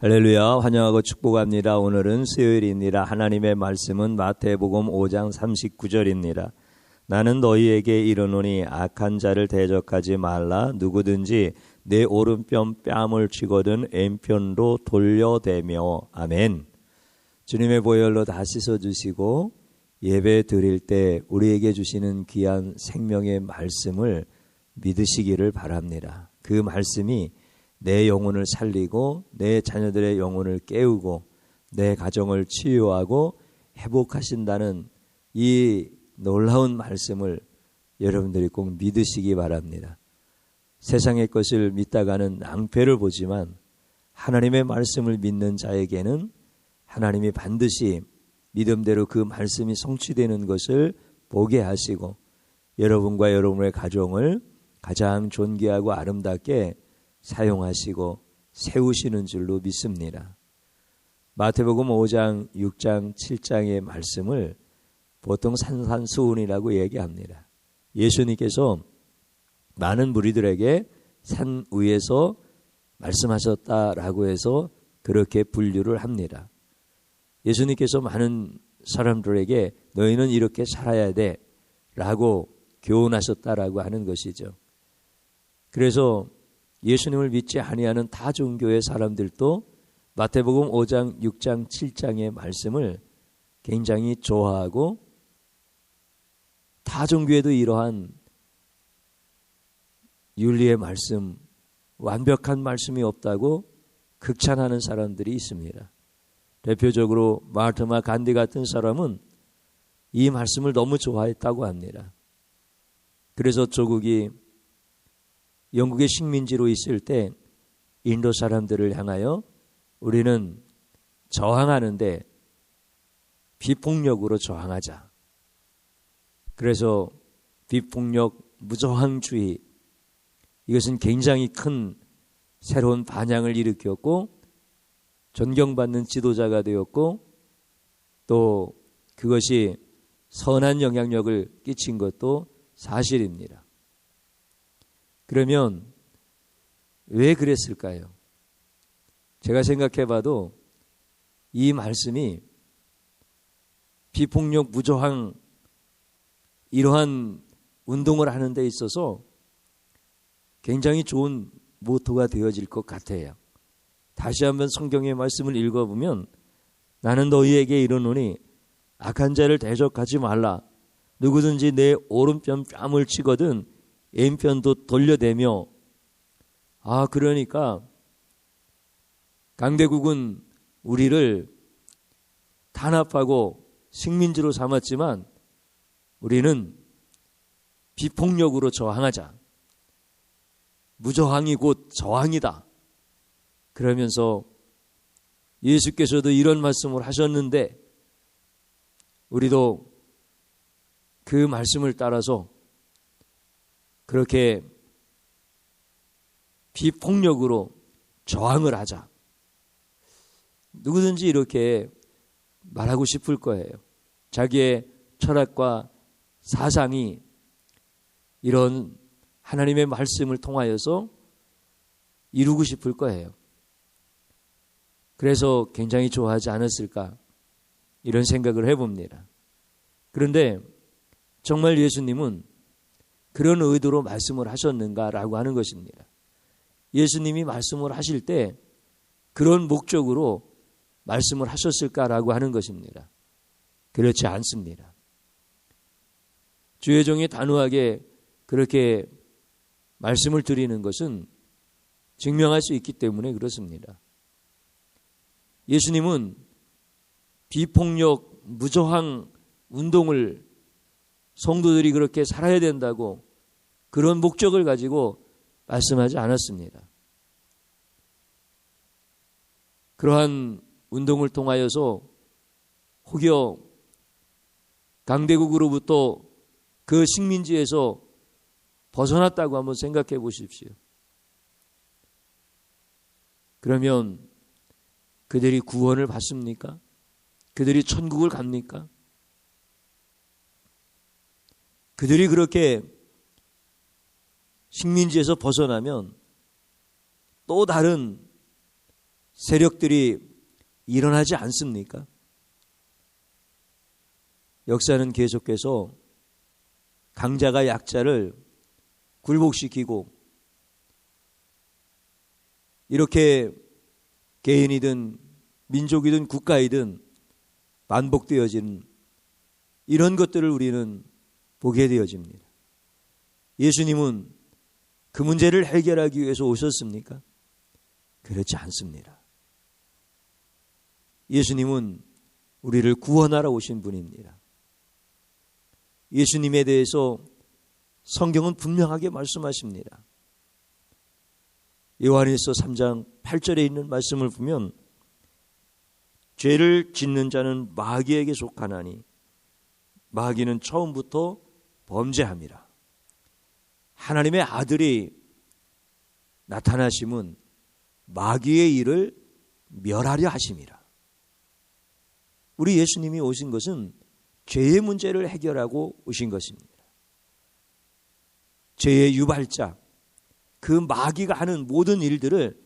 할렐루야, 환영하고 축복합니다. 오늘은 수요일입니다. 하나님의 말씀은 마태복음 5장 39절입니다. 나는 너희에게 이르노니 악한 자를 대적하지 말라. 누구든지 내 오른편 뺨을 쥐거든 왼편도 돌려대며. 아멘. 주님의 보혈로 다 씻어주시고 예배 드릴 때 우리에게 주시는 귀한 생명의 말씀을 믿으시기를 바랍니다. 그 말씀이 내 영혼을 살리고 내 자녀들의 영혼을 깨우고 내 가정을 치유하고 회복하신다는 이 놀라운 말씀을 여러분들이 꼭 믿으시기 바랍니다. 세상의 것을 믿다가는 낭패를 보지만 하나님의 말씀을 믿는 자에게는 하나님이 반드시 믿음대로 그 말씀이 성취되는 것을 보게 하시고 여러분과 여러분의 가정을 가장 존귀하고 아름답게 사용하시고 세우시는 줄로 믿습니다. 마태복음 5장, 6장, 7장의 말씀을 보통 산산수훈이라고 얘기합니다. 예수님께서 많은 무리들에게 산 위에서 말씀하셨다라고 해서 그렇게 분류를 합니다. 예수님께서 많은 사람들에게 너희는 이렇게 살아야 돼 라고 교훈하셨다라고 하는 것이죠. 그래서 예수님을 믿지 아니하는 타 종교의 사람들도 마태복음 5장, 6장, 7장의 말씀을 굉장히 좋아하고 타 종교에도 이러한 윤리의 말씀, 완벽한 말씀이 없다고 극찬하는 사람들이 있습니다. 대표적으로 마하트마 간디 같은 사람은 이 말씀을 너무 좋아했다고 합니다. 그래서 조국이 영국의 식민지로 있을 때 인도 사람들을 향하여 우리는 저항하는데 비폭력으로 저항하자. 그래서 비폭력 무저항주의, 이것은 굉장히 큰 새로운 반향을 일으켰고 존경받는 지도자가 되었고 또 그것이 선한 영향력을 끼친 것도 사실입니다. 그러면 왜 그랬을까요? 제가 생각해 봐도 이 말씀이 비폭력 무저항 이러한 운동을 하는 데 있어서 굉장히 좋은 모토가 되어질 것 같아요. 다시 한번 성경의 말씀을 읽어보면 나는 너희에게 이르노니 악한 자를 대적하지 말라. 누구든지 내 오른편 뺨을 치거든 왼편도 돌려대며. 그러니까 강대국은 우리를 탄압하고 식민지로 삼았지만 우리는 비폭력으로 저항하자. 무저항이 곧 저항이다. 그러면서 예수께서도 이런 말씀을 하셨는데 우리도 그 말씀을 따라서 그렇게 비폭력으로 저항을 하자. 누구든지 이렇게 말하고 싶을 거예요. 자기의 철학과 사상이 이런 하나님의 말씀을 통하여서 이루고 싶을 거예요. 그래서 굉장히 좋아하지 않았을까 이런 생각을 해봅니다. 그런데 정말 예수님은 그런 의도로 말씀을 하셨는가라고 하는 것입니다. 예수님이 말씀을 하실 때 그런 목적으로 말씀을 하셨을까라고 하는 것입니다. 그렇지 않습니다. 주의 종이 단호하게 그렇게 말씀을 드리는 것은 증명할 수 있기 때문에 그렇습니다. 예수님은 비폭력 무저항 운동을 성도들이 그렇게 살아야 된다고 그런 목적을 가지고 말씀하지 않았습니다. 그러한 운동을 통하여서 혹여 강대국으로부터 그 식민지에서 벗어났다고 한번 생각해 보십시오. 그러면 그들이 구원을 받습니까? 그들이 천국을 갑니까? 그들이 그렇게 식민지에서 벗어나면 또 다른 세력들이 일어나지 않습니까? 역사는 계속해서 강자가 약자를 굴복시키고 이렇게 개인이든 민족이든 국가이든 반복되어지는 이런 것들을 우리는 보게 되어집니다. 예수님은 그 문제를 해결하기 위해서 오셨습니까? 그렇지 않습니다. 예수님은 우리를 구원하러 오신 분입니다. 예수님에 대해서 성경은 분명하게 말씀하십니다. 요한일서 3장 8절에 있는 말씀을 보면 죄를 짓는 자는 마귀에게 속하나니 마귀는 처음부터 범죄함이라. 하나님의 아들이 나타나심은 마귀의 일을 멸하려 하심이라. 우리 예수님이 오신 것은 죄의 문제를 해결하고 오신 것입니다. 죄의 유발자, 그 마귀가 하는 모든 일들을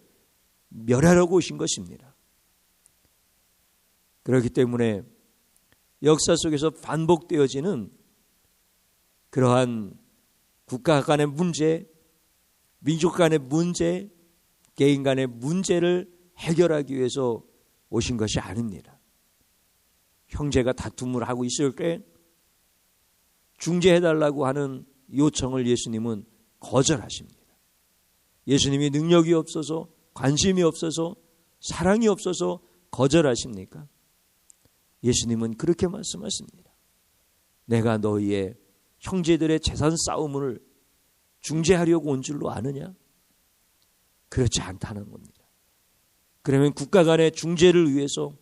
멸하려고 오신 것입니다. 그렇기 때문에 역사 속에서 반복되어지는 그러한 국가 간의 문제, 민족 간의 문제, 개인 간의 문제를 해결하기 위해서 오신 것이 아닙니다. 형제가 다툼을 하고 있을 때 중재해달라고 하는 요청을 예수님은 거절하십니다. 예수님이 능력이 없어서, 관심이 없어서, 사랑이 없어서 거절하십니까? 예수님은 그렇게 말씀하십니다. 내가 너희의 형제들의 재산 싸움을 중재하려고 온 줄로 아느냐? 그렇지 않다는 겁니다. 그러면 국가 간의 중재를 위해서,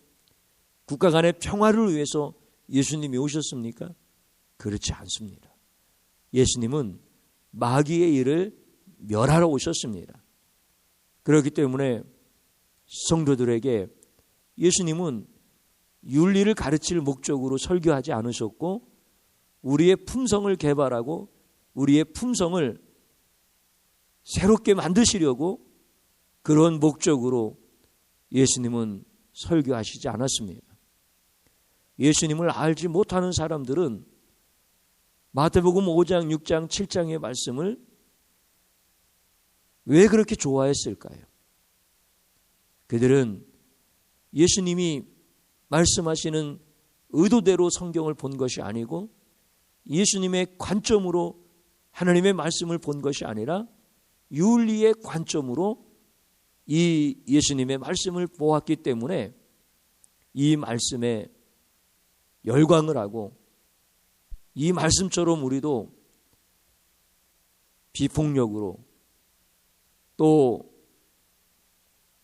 국가 간의 평화를 위해서 예수님이 오셨습니까? 그렇지 않습니다. 예수님은 마귀의 일을 멸하러 오셨습니다. 그렇기 때문에 성도들에게 예수님은 윤리를 가르칠 목적으로 설교하지 않으셨고 우리의 품성을 개발하고 우리의 품성을 새롭게 만드시려고 그런 목적으로 예수님은 설교하시지 않았습니다. 예수님을 알지 못하는 사람들은 마태복음 5장, 6장, 7장의 말씀을 왜 그렇게 좋아했을까요? 그들은 예수님이 말씀하시는 의도대로 성경을 본 것이 아니고 예수님의 관점으로 하나님의 말씀을 본 것이 아니라 윤리의 관점으로 이 예수님의 말씀을 보았기 때문에 이 말씀에 열광을 하고 이 말씀처럼 우리도 비폭력으로 또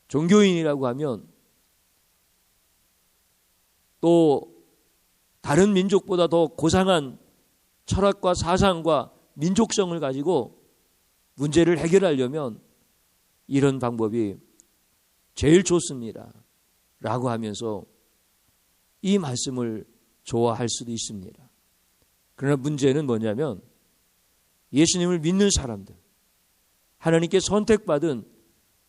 종교인이라고 하면 또 다른 민족보다 더 고상한 철학과 사상과 민족성을 가지고 문제를 해결하려면 이런 방법이 제일 좋습니다 라고 하면서 이 말씀을 좋아할 수도 있습니다. 그러나 문제는 뭐냐면 예수님을 믿는 사람들, 하나님께 선택받은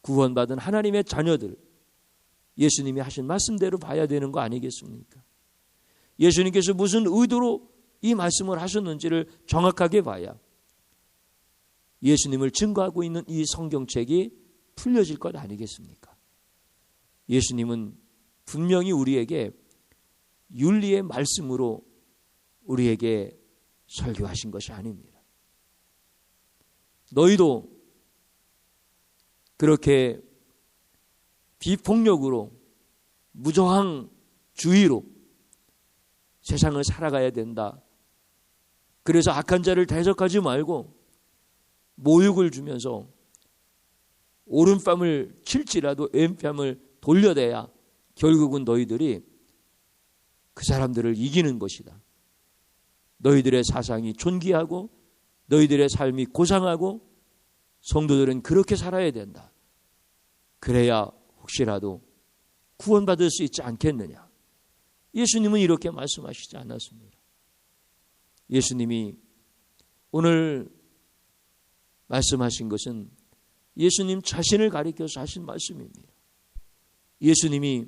구원받은 하나님의 자녀들, 예수님이 하신 말씀대로 봐야 되는 거 아니겠습니까? 예수님께서 무슨 의도로 이 말씀을 하셨는지를 정확하게 봐야 예수님을 증거하고 있는 이 성경책이 풀려질 것 아니겠습니까? 예수님은 분명히 우리에게 윤리의 말씀으로 우리에게 설교하신 것이 아닙니다. 너희도 그렇게 비폭력으로 무저항주의로 세상을 살아가야 된다. 그래서 악한 자를 대적하지 말고 모욕을 주면서 오른뺨을 칠지라도 왼뺨을 돌려대야 결국은 너희들이 그 사람들을 이기는 것이다. 너희들의 사상이 존귀하고 너희들의 삶이 고상하고 성도들은 그렇게 살아야 된다. 그래야 혹시라도 구원받을 수 있지 않겠느냐. 예수님은 이렇게 말씀하시지 않았습니다. 예수님이 오늘 말씀하신 것은 예수님 자신을 가리켜서 하신 말씀입니다. 예수님이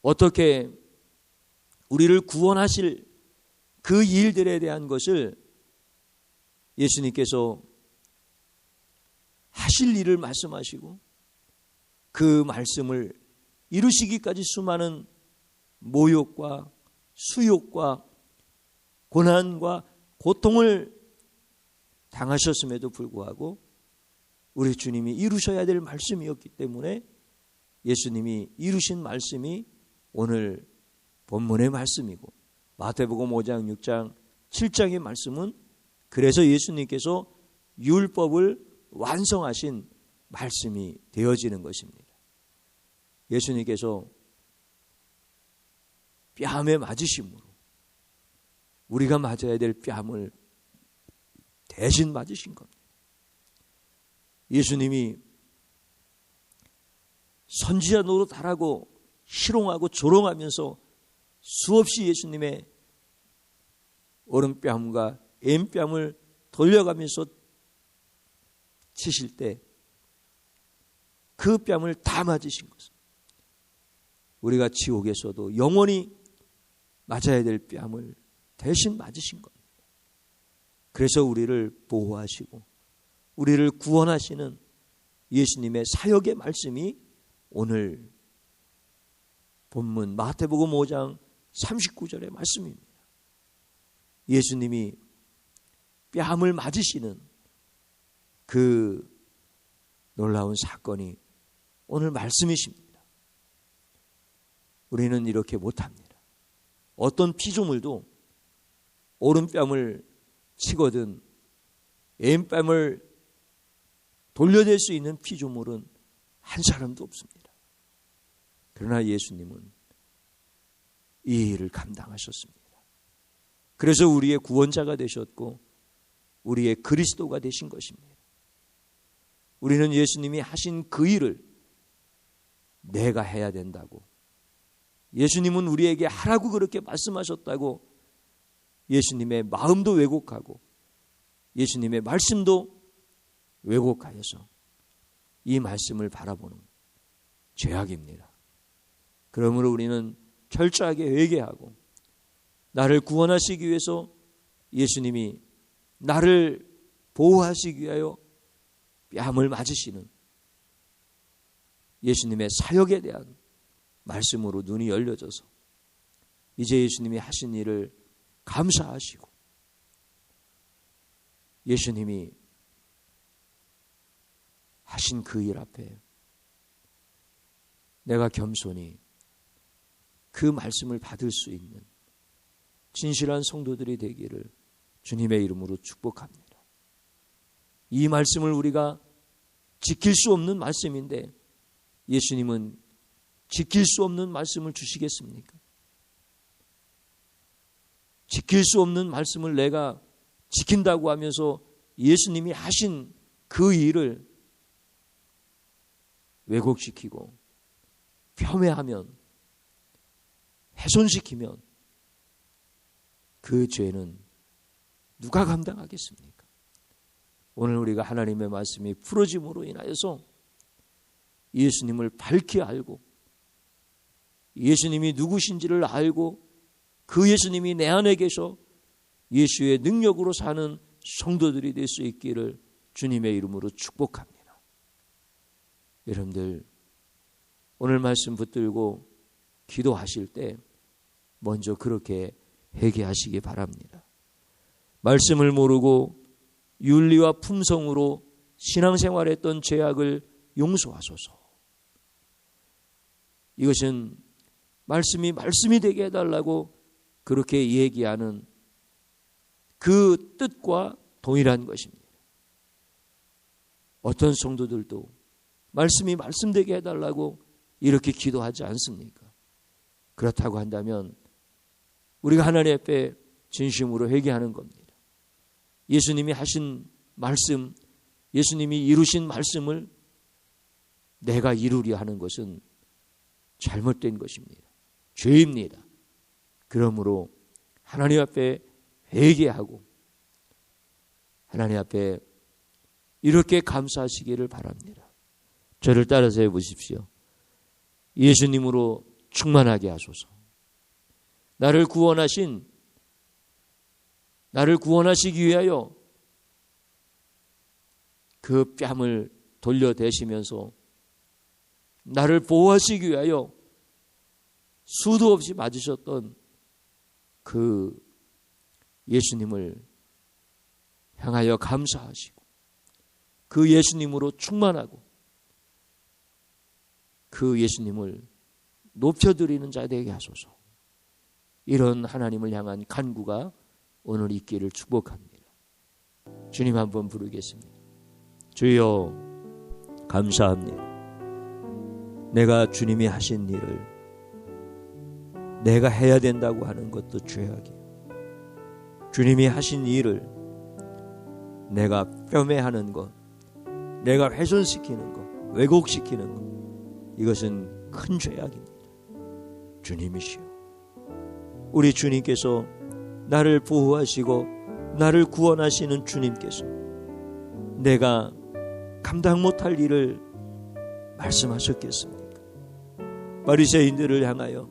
어떻게 우리를 구원하실 그 일들에 대한 것을 예수님께서 하실 일을 말씀하시고 그 말씀을 이루시기까지 수많은 모욕과 수욕과 고난과 고통을 당하셨음에도 불구하고 우리 주님이 이루셔야 될 말씀이었기 때문에 예수님이 이루신 말씀이 오늘 본문의 말씀이고 마태복음 5장, 6장, 7장의 말씀은 그래서 예수님께서 율법을 완성하신 말씀이 되어지는 것입니다. 예수님께서 뺨에 맞으심으로 우리가 맞아야 될 뺨을 대신 맞으신 겁니다. 예수님이 선지자 노릇하라고 희롱하고 조롱하면서 수없이 예수님의 오른뺨과 왼뺨을 돌려가면서 치실 때 그 뺨을 다 맞으신 것은 우리가 지옥에서도 영원히 맞아야 될 뺨을 대신 맞으신 겁니다. 그래서 우리를 보호하시고 우리를 구원하시는 예수님의 사역의 말씀이 오늘 본문 마태복음 5장 39절의 말씀입니다. 예수님이 뺨을 맞으시는 그 놀라운 사건이 오늘 말씀이십니다. 우리는 이렇게 못합니다. 어떤 피조물도 오른뺨을 치거든 왼뺨을 돌려댈 수 있는 피조물은 한 사람도 없습니다. 그러나 예수님은 이 일을 감당하셨습니다. 그래서 우리의 구원자가 되셨고 우리의 그리스도가 되신 것입니다. 우리는 예수님이 하신 그 일을 내가 해야 된다고, 예수님은 우리에게 하라고 그렇게 말씀하셨다고 예수님의 마음도 왜곡하고 예수님의 말씀도 왜곡하여서 이 말씀을 바라보는 죄악입니다. 그러므로 우리는 철저하게 회개하고 나를 구원하시기 위해서 예수님이 나를 보호하시기 위하여 뺨을 맞으시는 예수님의 사역에 대한 말씀으로 눈이 열려져서 이제 예수님이 하신 일을 감사하시고 예수님이 하신 그 일 앞에 내가 겸손히 그 말씀을 받을 수 있는 진실한 성도들이 되기를 주님의 이름으로 축복합니다. 이 말씀을 우리가 지킬 수 없는 말씀인데 예수님은 지킬 수 없는 말씀을 주시겠습니까? 지킬 수 없는 말씀을 내가 지킨다고 하면서 예수님이 하신 그 일을 왜곡시키고 폄훼하면, 훼손시키면 그 죄는 누가 감당하겠습니까? 오늘 우리가 하나님의 말씀이 풀어짐으로 인하여서 예수님을 밝히 알고 예수님이 누구신지를 알고 그 예수님이 내 안에 계셔 예수의 능력으로 사는 성도들이 될 수 있기를 주님의 이름으로 축복합니다. 여러분들 오늘 말씀 붙들고 기도하실 때 먼저 그렇게 회개하시기 바랍니다. 말씀을 모르고 윤리와 품성으로 신앙생활했던 죄악을 용서하소서. 이것은 말씀이 되게 해달라고 그렇게 얘기하는 그 뜻과 동일한 것입니다. 어떤 성도들도 말씀되게 해달라고 이렇게 기도하지 않습니까? 그렇다고 한다면 우리가 하나님 앞에 진심으로 회개하는 겁니다. 예수님이 하신 말씀, 예수님이 이루신 말씀을 내가 이루려 하는 것은 잘못된 것입니다. 죄입니다. 그러므로 하나님 앞에 회개하고 하나님 앞에 이렇게 감사하시기를 바랍니다. 저를 따라서 해보십시오. 예수님으로 충만하게 하소서. 나를 구원하시기 위하여 그 뺨을 돌려대시면서 나를 보호하시기 위하여 수도 없이 맞으셨던 그 예수님을 향하여 감사하시고 그 예수님으로 충만하고 그 예수님을 높여드리는 자 되게 하소서. 이런 하나님을 향한 간구가 오늘 있기를 축복합니다. 주님 한번 부르겠습니다. 주여 감사합니다. 내가 주님이 하신 일을 내가 해야 된다고 하는 것도 죄악이에요. 주님이 하신 일을 내가 폄훼하는 것, 내가 훼손시키는 것, 왜곡시키는 것, 이것은 큰 죄악입니다. 주님이시여, 우리 주님께서 나를 보호하시고 나를 구원하시는 주님께서 내가 감당 못할 일을 말씀하셨겠습니까? 바리새인들을 향하여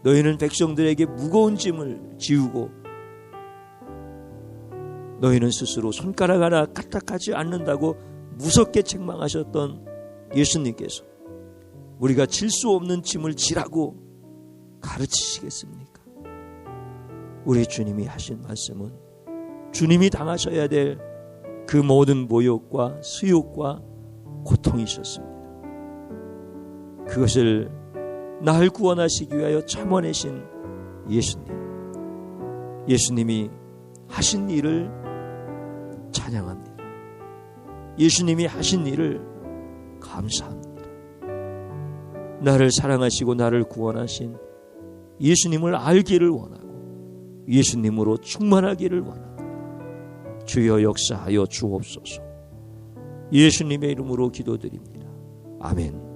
너희는 백성들에게 무거운 짐을 지우고 너희는 스스로 손가락 하나 까딱하지 않는다고 무섭게 책망하셨던 예수님께서 우리가 질 수 없는 짐을 지라고 가르치시겠습니까? 우리 주님이 하신 말씀은 주님이 당하셔야 될 그 모든 모욕과 수욕과 고통이셨습니다. 그것을 나를 구원하시기 위하여 참아내신 예수님이 하신 일을 찬양합니다. 예수님이 하신 일을 감사합니다. 나를 사랑하시고 나를 구원하신 예수님을 알기를 원하고 예수님으로 충만하기를 원합니다. 주여 역사하여 주옵소서. 예수님의 이름으로 기도드립니다. 아멘.